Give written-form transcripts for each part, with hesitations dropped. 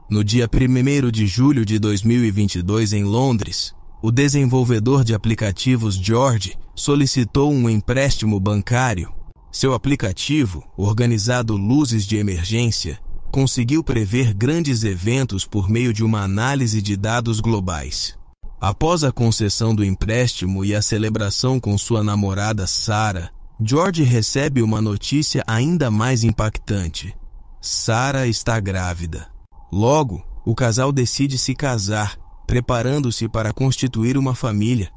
No dia 1º de julho de 2022, em Londres, o desenvolvedor de aplicativos George solicitou um empréstimo bancário. Seu aplicativo, organizado Luzes de Emergência, conseguiu prever grandes eventos por meio de uma análise de dados globais. Após a concessão do empréstimo e a celebração com sua namorada Sarah, George recebe uma notícia ainda mais impactante. Sarah está grávida. Logo, o casal decide se casar, preparando-se para constituir uma família.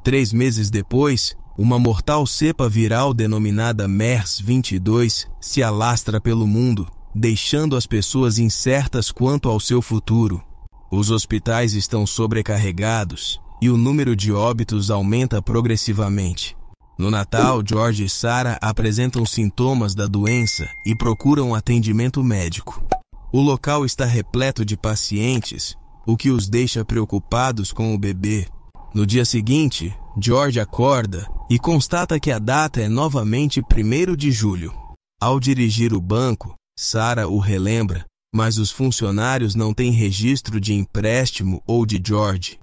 3 meses depois, uma mortal cepa viral denominada MERS-22 se alastra pelo mundo, deixando as pessoas incertas quanto ao seu futuro. Os hospitais estão sobrecarregados e o número de óbitos aumenta progressivamente. No Natal, George e Sarah apresentam sintomas da doença e procuram atendimento médico. O local está repleto de pacientes, o que os deixa preocupados com o bebê. No dia seguinte, George acorda e constata que a data é novamente 1º de julho. Ao dirigir o banco, Sarah o relembra, mas os funcionários não têm registro de empréstimo ou de George.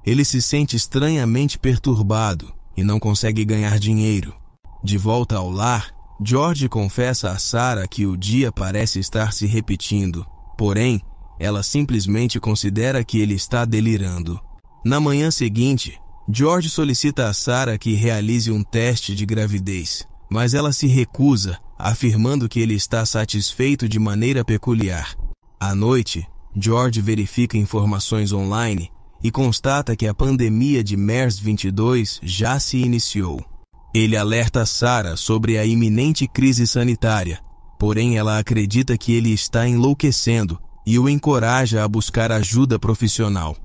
Ele se sente estranhamente perturbado e não consegue ganhar dinheiro. De volta ao lar, George confessa a Sarah que o dia parece estar se repetindo, porém, ela simplesmente considera que ele está delirando. Na manhã seguinte, George solicita a Sarah que realize um teste de gravidez, mas ela se recusa, afirmando que ele está satisfeito de maneira peculiar. À noite, George verifica informações online e constata que a pandemia de MERS-22 já se iniciou. Ele alerta Sarah sobre a iminente crise sanitária, porém ela acredita que ele está enlouquecendo e o encoraja a buscar ajuda profissional.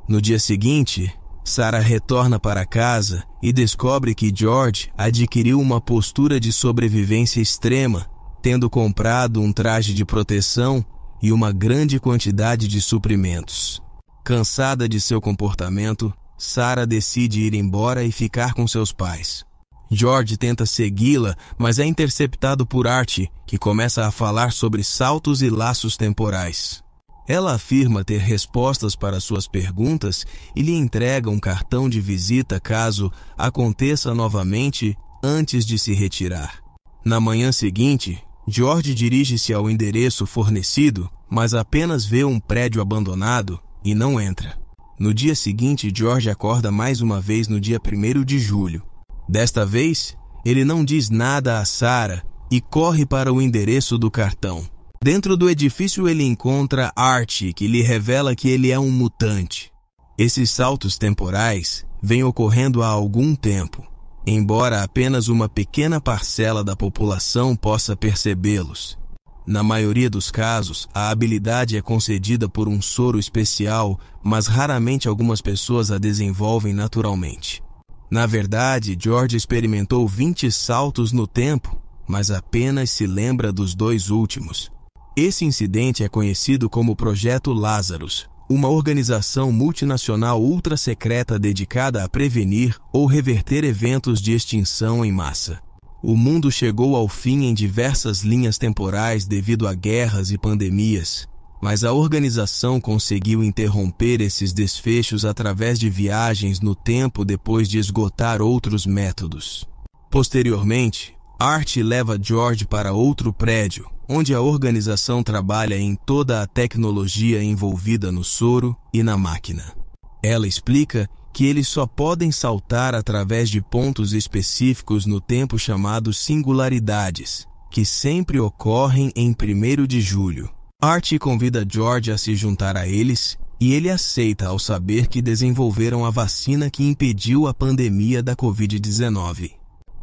No dia seguinte, Sarah retorna para casa e descobre que George adquiriu uma postura de sobrevivência extrema, tendo comprado um traje de proteção e uma grande quantidade de suprimentos. Cansada de seu comportamento, Sarah decide ir embora e ficar com seus pais. George tenta segui-la, mas é interceptado por Archie, que começa a falar sobre saltos e laços temporais. Ela afirma ter respostas para suas perguntas e lhe entrega um cartão de visita caso aconteça novamente antes de se retirar. Na manhã seguinte, George dirige-se ao endereço fornecido, mas apenas vê um prédio abandonado e não entra. No dia seguinte, George acorda mais uma vez no dia 1º de julho. Desta vez, ele não diz nada a Sarah e corre para o endereço do cartão. Dentro do edifício ele encontra Archie, que lhe revela que ele é um mutante. Esses saltos temporais vêm ocorrendo há algum tempo, embora apenas uma pequena parcela da população possa percebê-los. Na maioria dos casos, a habilidade é concedida por um soro especial, mas raramente algumas pessoas a desenvolvem naturalmente. Na verdade, George experimentou 20 saltos no tempo, mas apenas se lembra dos 2 últimos. Esse incidente é conhecido como Projeto Lazarus, uma organização multinacional ultra-secreta dedicada a prevenir ou reverter eventos de extinção em massa. O mundo chegou ao fim em diversas linhas temporais devido a guerras e pandemias, mas a organização conseguiu interromper esses desfechos através de viagens no tempo depois de esgotar outros métodos. Posteriormente, Archie leva George para outro prédio, onde a organização trabalha em toda a tecnologia envolvida no soro e na máquina. Ela explica que eles só podem saltar através de pontos específicos no tempo chamados singularidades, que sempre ocorrem em 1º de julho. Archie convida George a se juntar a eles e ele aceita ao saber que desenvolveram a vacina que impediu a pandemia da Covid-19.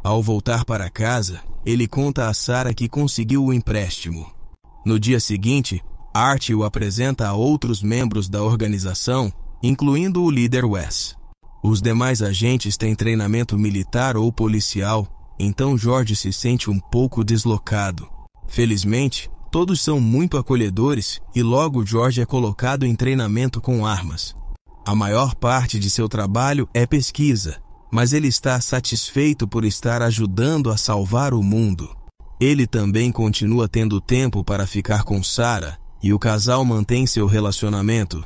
Ao voltar para casa, ele conta a Sarah que conseguiu o empréstimo. No dia seguinte, Archie o apresenta a outros membros da organização, incluindo o líder Wes. Os demais agentes têm treinamento militar ou policial, então George se sente um pouco deslocado. Felizmente, todos são muito acolhedores e logo George é colocado em treinamento com armas. A maior parte de seu trabalho é pesquisa, mas ele está satisfeito por estar ajudando a salvar o mundo. Ele também continua tendo tempo para ficar com Sarah e o casal mantém seu relacionamento.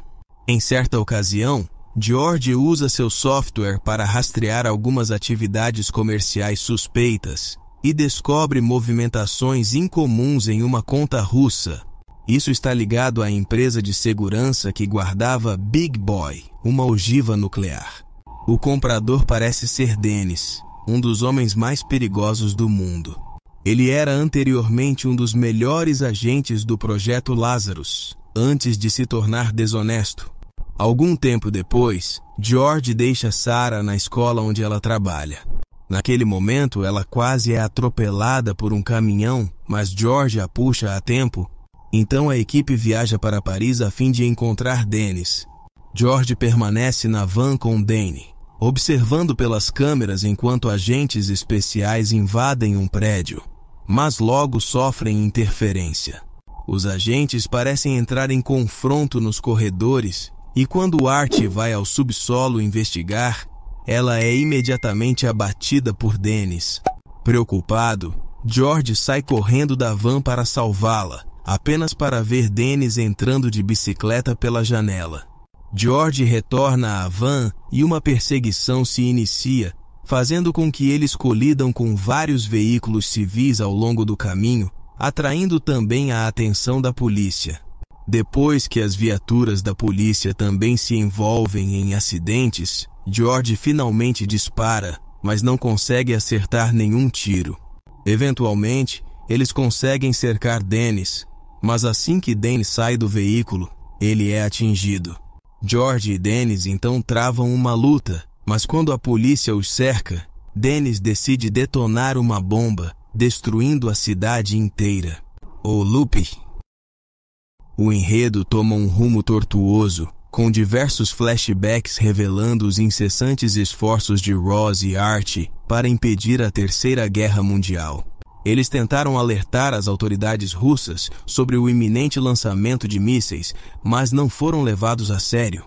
Em certa ocasião, George usa seu software para rastrear algumas atividades comerciais suspeitas e descobre movimentações incomuns em uma conta russa. Isso está ligado à empresa de segurança que guardava Big Boy, uma ogiva nuclear. O comprador parece ser Dennis, um dos homens mais perigosos do mundo. Ele era anteriormente um dos melhores agentes do Projeto Lazarus, antes de se tornar desonesto. Algum tempo depois, George deixa Sarah na escola onde ela trabalha. Naquele momento, ela quase é atropelada por um caminhão, mas George a puxa a tempo. Então a equipe viaja para Paris a fim de encontrar Dennis. George permanece na van com Danny, observando pelas câmeras enquanto agentes especiais invadem um prédio, mas logo sofrem interferência. Os agentes parecem entrar em confronto nos corredores e quando Art vai ao subsolo investigar, ela é imediatamente abatida por Dennis. Preocupado, George sai correndo da van para salvá-la, apenas para ver Dennis entrando de bicicleta pela janela. George retorna à van e uma perseguição se inicia, fazendo com que eles colidam com vários veículos civis ao longo do caminho, atraindo também a atenção da polícia. Depois que as viaturas da polícia também se envolvem em acidentes, George finalmente dispara, mas não consegue acertar nenhum tiro. Eventualmente, eles conseguem cercar Dennis, mas assim que Dennis sai do veículo, ele é atingido. George e Dennis então travam uma luta, mas quando a polícia os cerca, Dennis decide detonar uma bomba, destruindo a cidade inteira. O loop. O enredo toma um rumo tortuoso, com diversos flashbacks revelando os incessantes esforços de Ross e Art para impedir a Terceira Guerra Mundial. Eles tentaram alertar as autoridades russas sobre o iminente lançamento de mísseis, mas não foram levados a sério.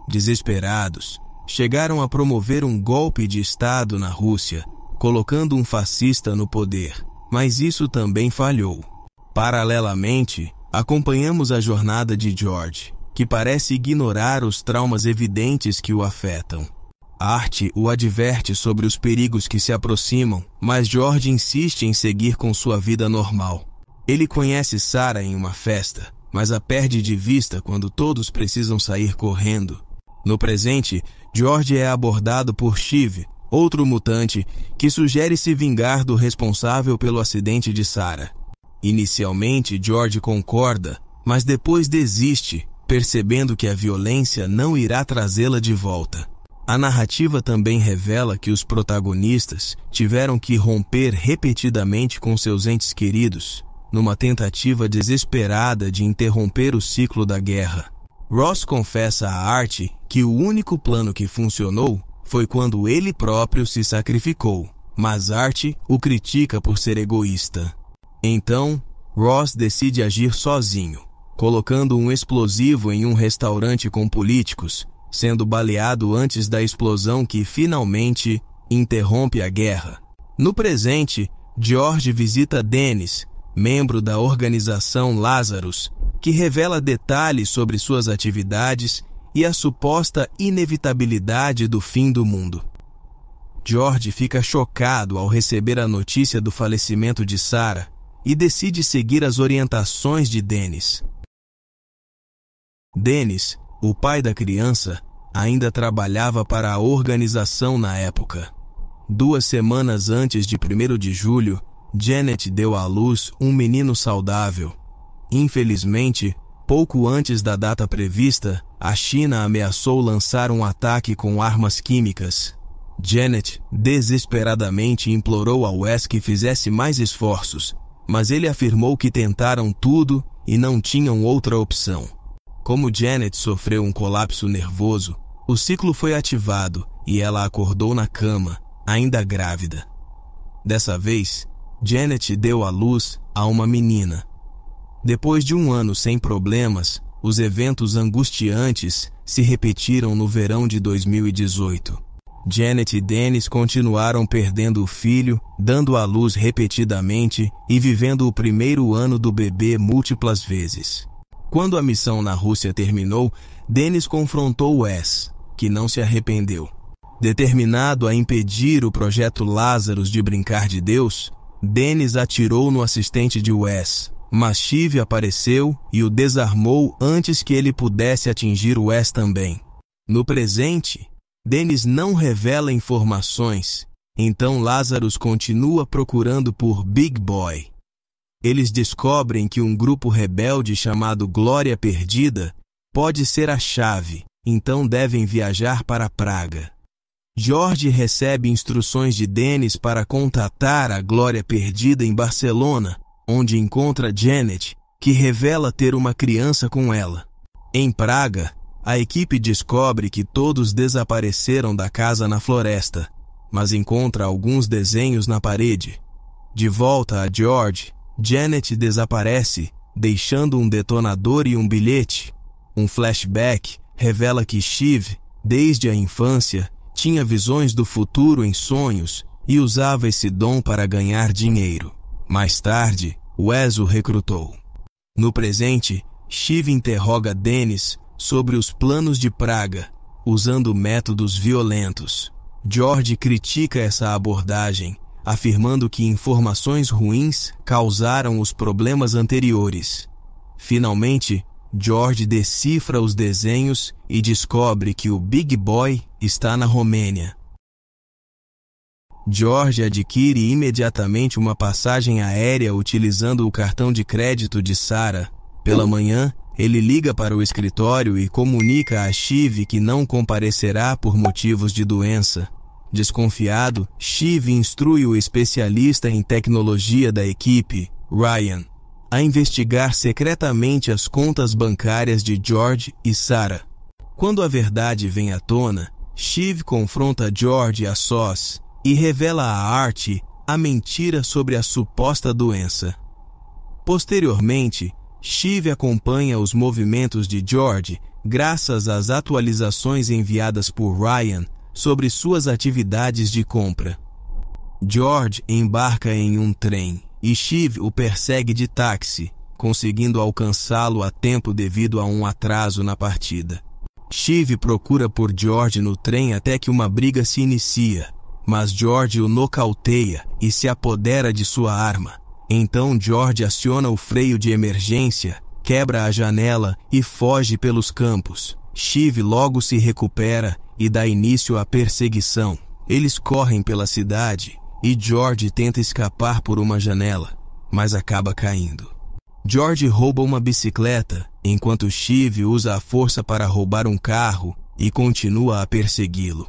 Desesperados, chegaram a promover um golpe de Estado na Rússia, colocando um fascista no poder, mas isso também falhou. Paralelamente, acompanhamos a jornada de George, que parece ignorar os traumas evidentes que o afetam. Art o adverte sobre os perigos que se aproximam, mas George insiste em seguir com sua vida normal. Ele conhece Sarah em uma festa, mas a perde de vista quando todos precisam sair correndo. No presente, George é abordado por Shiv, outro mutante, que sugere se vingar do responsável pelo acidente de Sarah. Inicialmente, George concorda, mas depois desiste, percebendo que a violência não irá trazê-la de volta. A narrativa também revela que os protagonistas tiveram que romper repetidamente com seus entes queridos, numa tentativa desesperada de interromper o ciclo da guerra. Ross confessa a Art que o único plano que funcionou foi quando ele próprio se sacrificou, mas Art o critica por ser egoísta. Então, Ross decide agir sozinho, colocando um explosivo em um restaurante com políticos, sendo baleado antes da explosão que finalmente interrompe a guerra. No presente, George visita Dennis, membro da organização Lazarus, que revela detalhes sobre suas atividades e a suposta inevitabilidade do fim do mundo. George fica chocado ao receber a notícia do falecimento de Sarah e decide seguir as orientações de Dennis. Dennis, o pai da criança, ainda trabalhava para a organização na época. 2 semanas antes de 1º de julho, Janet deu à luz um menino saudável. Infelizmente, pouco antes da data prevista, a China ameaçou lançar um ataque com armas químicas. Janet desesperadamente implorou ao Wes que fizesse mais esforços, mas ele afirmou que tentaram tudo e não tinham outra opção. Como Janet sofreu um colapso nervoso, o ciclo foi ativado e ela acordou na cama, ainda grávida. Dessa vez, Janet deu à luz a uma menina. Depois de 1 ano sem problemas, os eventos angustiantes se repetiram no verão de 2018. Janet e Dennis continuaram perdendo o filho, dando à luz repetidamente e vivendo o primeiro ano do bebê múltiplas vezes. Quando a missão na Rússia terminou, Dennis confrontou Wes, que não se arrependeu. Determinado a impedir o projeto Lazarus de brincar de Deus, Dennis atirou no assistente de Wes, mas Shiv apareceu e o desarmou antes que ele pudesse atingir Wes também. No presente, Dennis não revela informações, então Lazarus continua procurando por Big Boy. Eles descobrem que um grupo rebelde chamado Glória Perdida pode ser a chave, então devem viajar para Praga. George recebe instruções de Dennis para contatar a Glória Perdida em Barcelona, onde encontra Janet, que revela ter uma criança com ela. Em Praga, a equipe descobre que todos desapareceram da casa na floresta, mas encontra alguns desenhos na parede. De volta a George, Janet desaparece, deixando um detonador e um bilhete. Um flashback revela que Shiv, desde a infância, tinha visões do futuro em sonhos e usava esse dom para ganhar dinheiro. Mais tarde, Wes o recrutou. No presente, Shiv interroga Dennis sobre os planos de Praga, usando métodos violentos. George critica essa abordagem, afirmando que informações ruins causaram os problemas anteriores. Finalmente, George decifra os desenhos e descobre que o Big Boy está na Romênia. George adquire imediatamente uma passagem aérea utilizando o cartão de crédito de Sarah. Pela manhã, ele liga para o escritório e comunica a Shiv que não comparecerá por motivos de doença. Desconfiado, Shiv instrui o especialista em tecnologia da equipe, Ryan, a investigar secretamente as contas bancárias de George e Sarah. Quando a verdade vem à tona, Shiv confronta George a sós e revela a Art a mentira sobre a suposta doença. Posteriormente, Shiv acompanha os movimentos de George graças às atualizações enviadas por Ryan sobre suas atividades de compra. George embarca em um trem e Shiv o persegue de táxi, conseguindo alcançá-lo a tempo devido a um atraso na partida. Shiv procura por George no trem até que uma briga se inicia, mas George o nocauteia e se apodera de sua arma. Então George aciona o freio de emergência, quebra a janela e foge pelos campos. Shiv logo se recupera e dá início à perseguição. Eles correm pela cidade e George tenta escapar por uma janela, mas acaba caindo. George rouba uma bicicleta, enquanto Shiv usa a força para roubar um carro e continua a persegui-lo.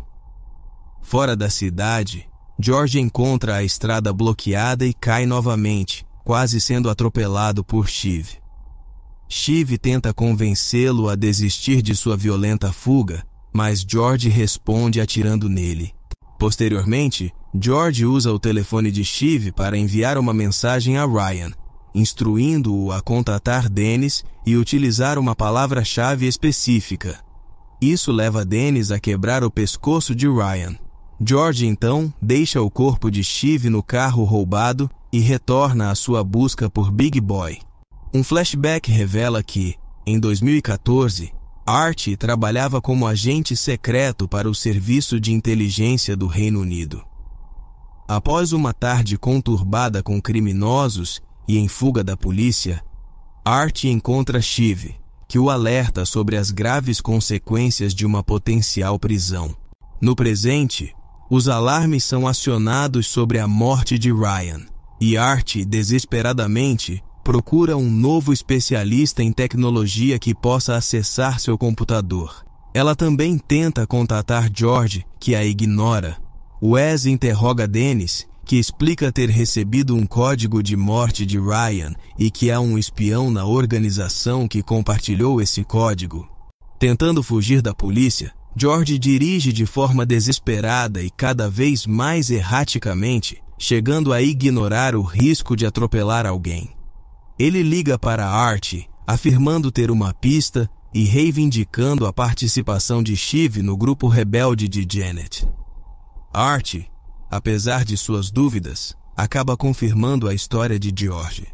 Fora da cidade, George encontra a estrada bloqueada e cai novamente, quase sendo atropelado por Shiv. Shiv tenta convencê-lo a desistir de sua violenta fuga, mas George responde atirando nele. Posteriormente, George usa o telefone de Shiv para enviar uma mensagem a Ryan, instruindo-o a contatar Dennis e utilizar uma palavra-chave específica. Isso leva Dennis a quebrar o pescoço de Ryan. George então deixa o corpo de Shiv no carro roubado e retorna à sua busca por Big Boy. Um flashback revela que, em 2014, Art trabalhava como agente secreto para o Serviço de Inteligência do Reino Unido. Após uma tarde conturbada com criminosos e em fuga da polícia, Art encontra Shiv, que o alerta sobre as graves consequências de uma potencial prisão. No presente, os alarmes são acionados sobre a morte de Ryan, e Art, desesperadamente, procura um novo especialista em tecnologia que possa acessar seu computador. Ela também tenta contatar George, que a ignora. Wes interroga Dennis, que explica ter recebido um código de morte de Ryan e que há um espião na organização que compartilhou esse código. Tentando fugir da polícia, George dirige de forma desesperada e cada vez mais erraticamente, chegando a ignorar o risco de atropelar alguém. Ele liga para Art, afirmando ter uma pista e reivindicando a participação de Shiv no grupo rebelde de Janet. Art, apesar de suas dúvidas, acaba confirmando a história de George.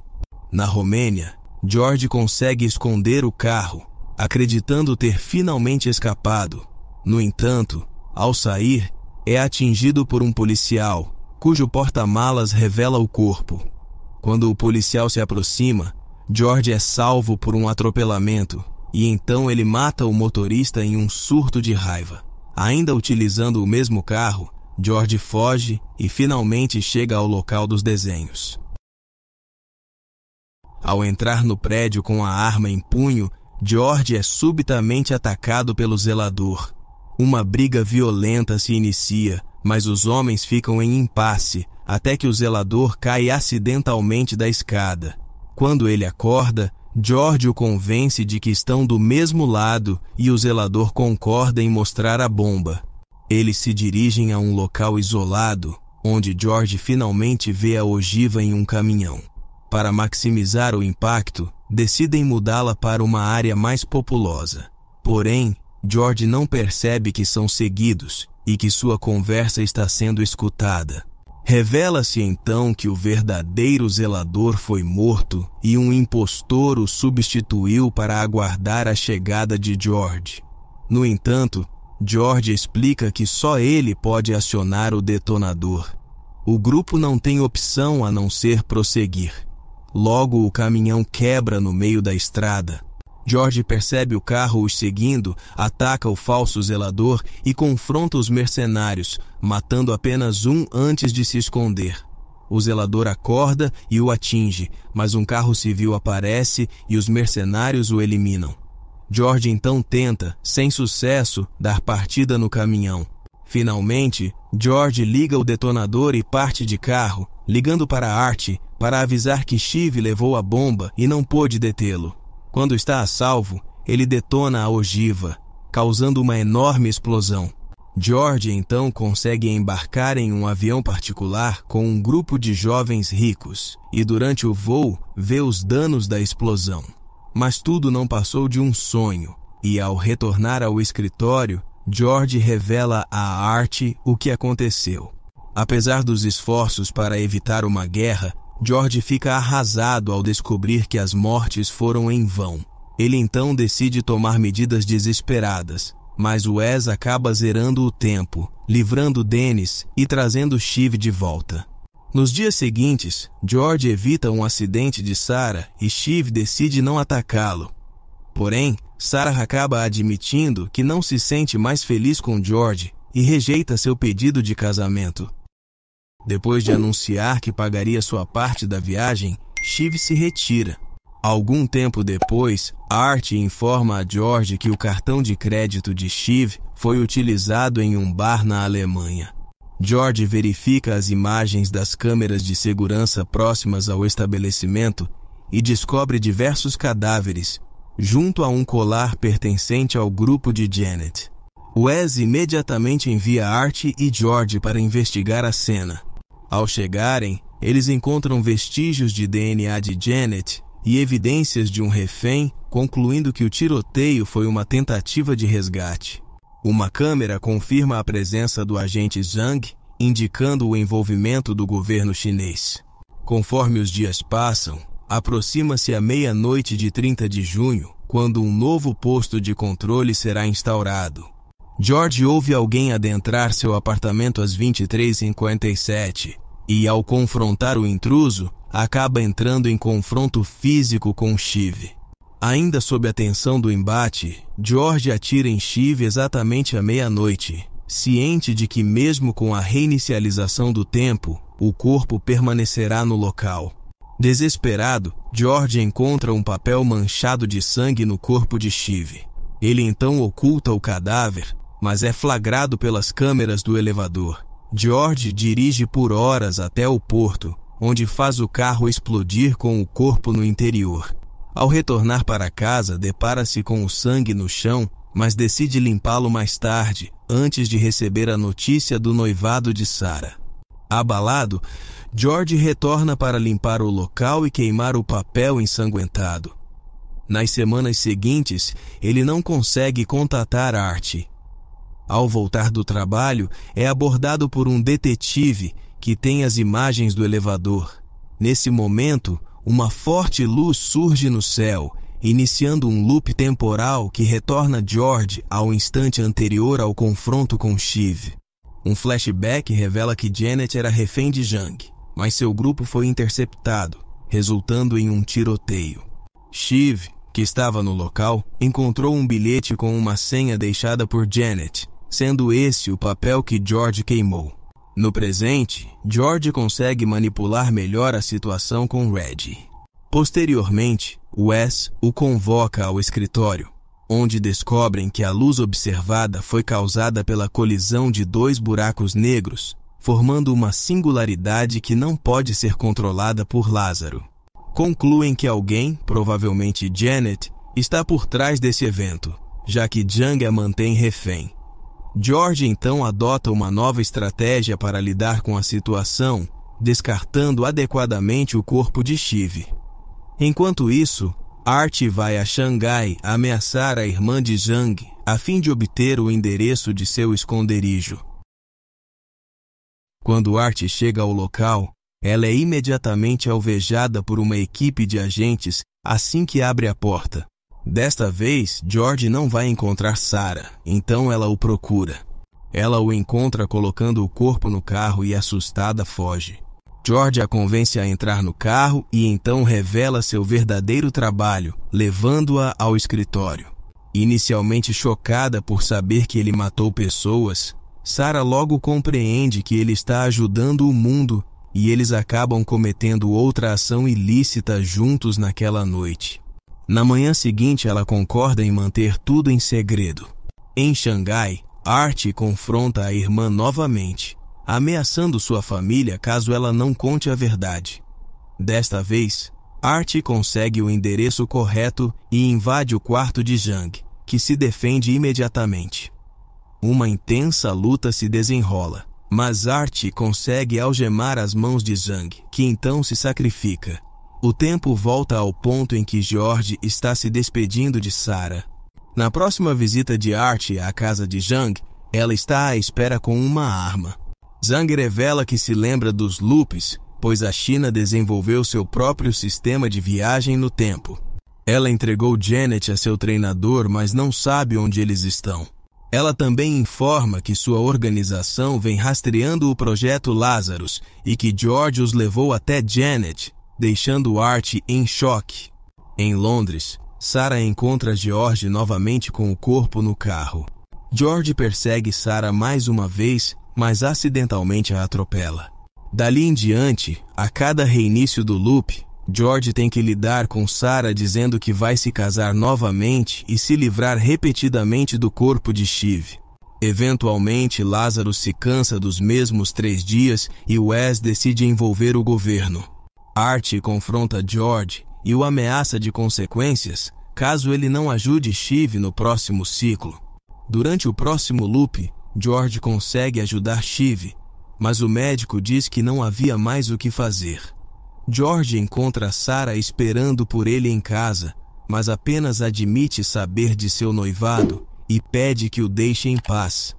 Na Romênia, George consegue esconder o carro, acreditando ter finalmente escapado. No entanto, ao sair, é atingido por um policial, cujo porta-malas revela o corpo. Quando o policial se aproxima, George é salvo por um atropelamento, e então ele mata o motorista em um surto de raiva. Ainda utilizando o mesmo carro, George foge e finalmente chega ao local dos desenhos. Ao entrar no prédio com a arma em punho, George é subitamente atacado pelo zelador. Uma briga violenta se inicia, mas os homens ficam em impasse, até que o zelador cai acidentalmente da escada. Quando ele acorda, George o convence de que estão do mesmo lado e o zelador concorda em mostrar a bomba. Eles se dirigem a um local isolado, onde George finalmente vê a ogiva em um caminhão. Para maximizar o impacto, decidem mudá-la para uma área mais populosa. Porém, George não percebe que são seguidos e que sua conversa está sendo escutada. Revela-se então que o verdadeiro zelador foi morto e um impostor o substituiu para aguardar a chegada de George. No entanto, George explica que só ele pode acionar o detonador. O grupo não tem opção a não ser prosseguir. Logo, o caminhão quebra no meio da estrada. George percebe o carro os seguindo, ataca o falso zelador e confronta os mercenários, matando apenas um antes de se esconder. O zelador acorda e o atinge, mas um carro civil aparece e os mercenários o eliminam. George então tenta, sem sucesso, dar partida no caminhão. Finalmente, George liga o detonador e parte de carro, ligando para Art para avisar que Shiv levou a bomba e não pôde detê-lo. Quando está a salvo, ele detona a ogiva, causando uma enorme explosão. George então consegue embarcar em um avião particular com um grupo de jovens ricos e durante o voo vê os danos da explosão. Mas tudo não passou de um sonho e ao retornar ao escritório, George revela a Art o que aconteceu. Apesar dos esforços para evitar uma guerra, George fica arrasado ao descobrir que as mortes foram em vão. Ele então decide tomar medidas desesperadas, mas Wes acaba zerando o tempo, livrando Dennis e trazendo Shiv de volta. Nos dias seguintes, George evita um acidente de Sarah e Shiv decide não atacá-lo. Porém, Sarah acaba admitindo que não se sente mais feliz com George e rejeita seu pedido de casamento. Depois de anunciar que pagaria sua parte da viagem, Shiv se retira. Algum tempo depois, Art informa a George que o cartão de crédito de Shiv foi utilizado em um bar na Alemanha. George verifica as imagens das câmeras de segurança próximas ao estabelecimento e descobre diversos cadáveres, junto a um colar pertencente ao grupo de Janet. Wes imediatamente envia Art e George para investigar a cena. Ao chegarem, eles encontram vestígios de DNA de Janet e evidências de um refém, concluindo que o tiroteio foi uma tentativa de resgate. Uma câmera confirma a presença do agente Zhang, indicando o envolvimento do governo chinês. Conforme os dias passam, aproxima-se a meia-noite de 30 de junho, quando um novo posto de controle será instaurado. George ouve alguém adentrar seu apartamento às 23h57 e, ao confrontar o intruso, acaba entrando em confronto físico com Shiv. Ainda sob a tensão do embate, George atira em Shiv exatamente à meia-noite, ciente de que mesmo com a reinicialização do tempo, o corpo permanecerá no local. Desesperado, George encontra um papel manchado de sangue no corpo de Shiv. Ele então oculta o cadáver, mas é flagrado pelas câmeras do elevador. George dirige por horas até o porto, onde faz o carro explodir com o corpo no interior. Ao retornar para casa, depara-se com o sangue no chão, mas decide limpá-lo mais tarde, antes de receber a notícia do noivado de Sarah. Abalado, George retorna para limpar o local e queimar o papel ensanguentado. Nas semanas seguintes, ele não consegue contatar Art. Ao voltar do trabalho, é abordado por um detetive que tem as imagens do elevador. Nesse momento, uma forte luz surge no céu, iniciando um loop temporal que retorna George ao instante anterior ao confronto com Shiv. Um flashback revela que Janet era refém de Jung, mas seu grupo foi interceptado, resultando em um tiroteio. Shiv, que estava no local, encontrou um bilhete com uma senha deixada por Janet, sendo esse o papel que George queimou. No presente, George consegue manipular melhor a situação com Reggie. Posteriormente, Wes o convoca ao escritório, onde descobrem que a luz observada foi causada pela colisão de 2 buracos negros, formando uma singularidade que não pode ser controlada por Lázaro. Concluem que alguém, provavelmente Janet, está por trás desse evento, já que Jung a mantém refém. George então adota uma nova estratégia para lidar com a situação, descartando adequadamente o corpo de Shiv. Enquanto isso, Art vai a Xangai ameaçar a irmã de Jung a fim de obter o endereço de seu esconderijo. Quando Art chega ao local, ela é imediatamente alvejada por uma equipe de agentes assim que abre a porta. Desta vez, George não vai encontrar Sarah, então ela o procura. Ela o encontra colocando o corpo no carro e, assustada, foge. George a convence a entrar no carro e então revela seu verdadeiro trabalho, levando-a ao escritório. Inicialmente chocada por saber que ele matou pessoas, Sarah logo compreende que ele está ajudando o mundo e eles acabam cometendo outra ação ilícita juntos naquela noite. Na manhã seguinte, ela concorda em manter tudo em segredo. Em Xangai, Art confronta a irmã novamente, ameaçando sua família caso ela não conte a verdade. Desta vez, Art consegue o endereço correto e invade o quarto de Jung, que se defende imediatamente. Uma intensa luta se desenrola, mas Art consegue algemar as mãos de Jung, que então se sacrifica. O tempo volta ao ponto em que George está se despedindo de Sarah. Na próxima visita de Art à casa de Jung, ela está à espera com uma arma. Jung revela que se lembra dos loops, pois a China desenvolveu seu próprio sistema de viagem no tempo. Ela entregou Janet a seu treinador, mas não sabe onde eles estão. Ela também informa que sua organização vem rastreando o projeto Lazarus e que George os levou até Janet, deixando Art em choque. Em Londres, Sarah encontra George novamente com o corpo no carro. George persegue Sarah mais uma vez, mas acidentalmente a atropela. Dali em diante, a cada reinício do loop, George tem que lidar com Sarah dizendo que vai se casar novamente e se livrar repetidamente do corpo de Shiv. Eventualmente, Lázaro se cansa dos mesmos 3 dias e Wes decide envolver o governo. Art confronta George e o ameaça de consequências caso ele não ajude Shiv no próximo ciclo. Durante o próximo loop, George consegue ajudar Shiv, mas o médico diz que não havia mais o que fazer. George encontra Sarah esperando por ele em casa, mas apenas admite saber de seu noivado e pede que o deixe em paz.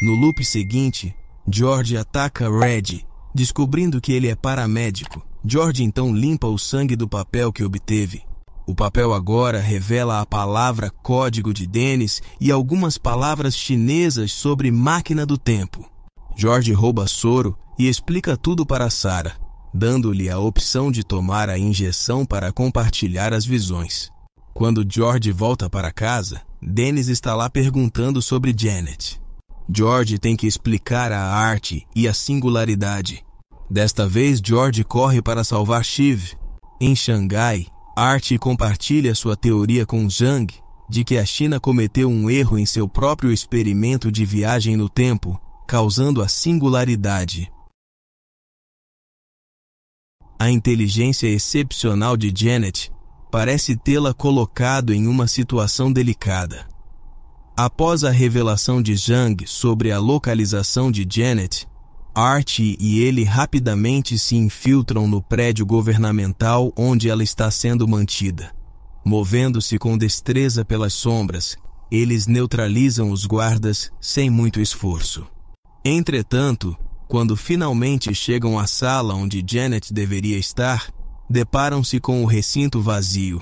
No loop seguinte, George ataca Reggie, descobrindo que ele é paramédico. George então limpa o sangue do papel que obteve. O papel agora revela a palavra código de Dennis e algumas palavras chinesas sobre máquina do tempo. George rouba soro e explica tudo para Sarah, dando-lhe a opção de tomar a injeção para compartilhar as visões. Quando George volta para casa, Dennis está lá perguntando sobre Janet. George tem que explicar a arte e a singularidade. Desta vez, George corre para salvar Shiv. Em Xangai, Art compartilha sua teoria com Jung de que a China cometeu um erro em seu próprio experimento de viagem no tempo, causando a singularidade. A inteligência excepcional de Janet parece tê-la colocado em uma situação delicada. Após a revelação de Jung sobre a localização de Janet, Art e ele rapidamente se infiltram no prédio governamental onde ela está sendo mantida. Movendo-se com destreza pelas sombras, eles neutralizam os guardas sem muito esforço. Entretanto, quando finalmente chegam à sala onde Janet deveria estar, deparam-se com o recinto vazio.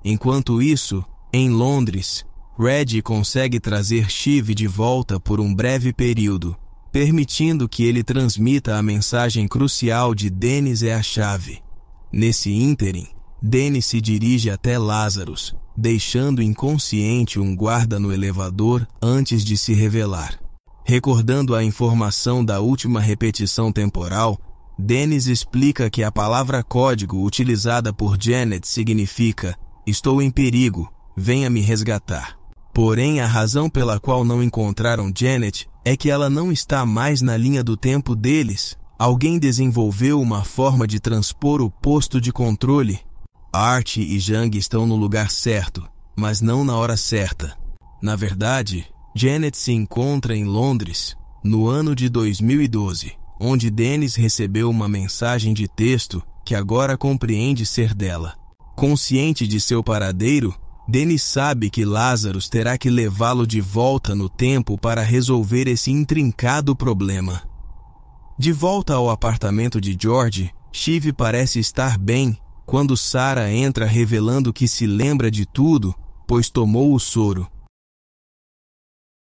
Enquanto isso, em Londres, Red consegue trazer Shiv de volta por um breve período, permitindo que ele transmita a mensagem crucial de Dennis é a chave. Nesse ínterim, Dennis se dirige até Lazarus, deixando inconsciente um guarda no elevador antes de se revelar. Recordando a informação da última repetição temporal, Dennis explica que a palavra código utilizada por Janet significa "Estou em perigo, venha me resgatar". Porém, a razão pela qual não encontraram Janet é que ela não está mais na linha do tempo deles. Alguém desenvolveu uma forma de transpor o posto de controle. Art e Jang estão no lugar certo, mas não na hora certa. Na verdade, Janet se encontra em Londres, no ano de 2012, onde Dennis recebeu uma mensagem de texto que agora compreende ser dela. Consciente de seu paradeiro, Dennis sabe que Lazarus terá que levá-lo de volta no tempo para resolver esse intrincado problema. De volta ao apartamento de George, Shiv parece estar bem quando Sarah entra revelando que se lembra de tudo, pois tomou o soro.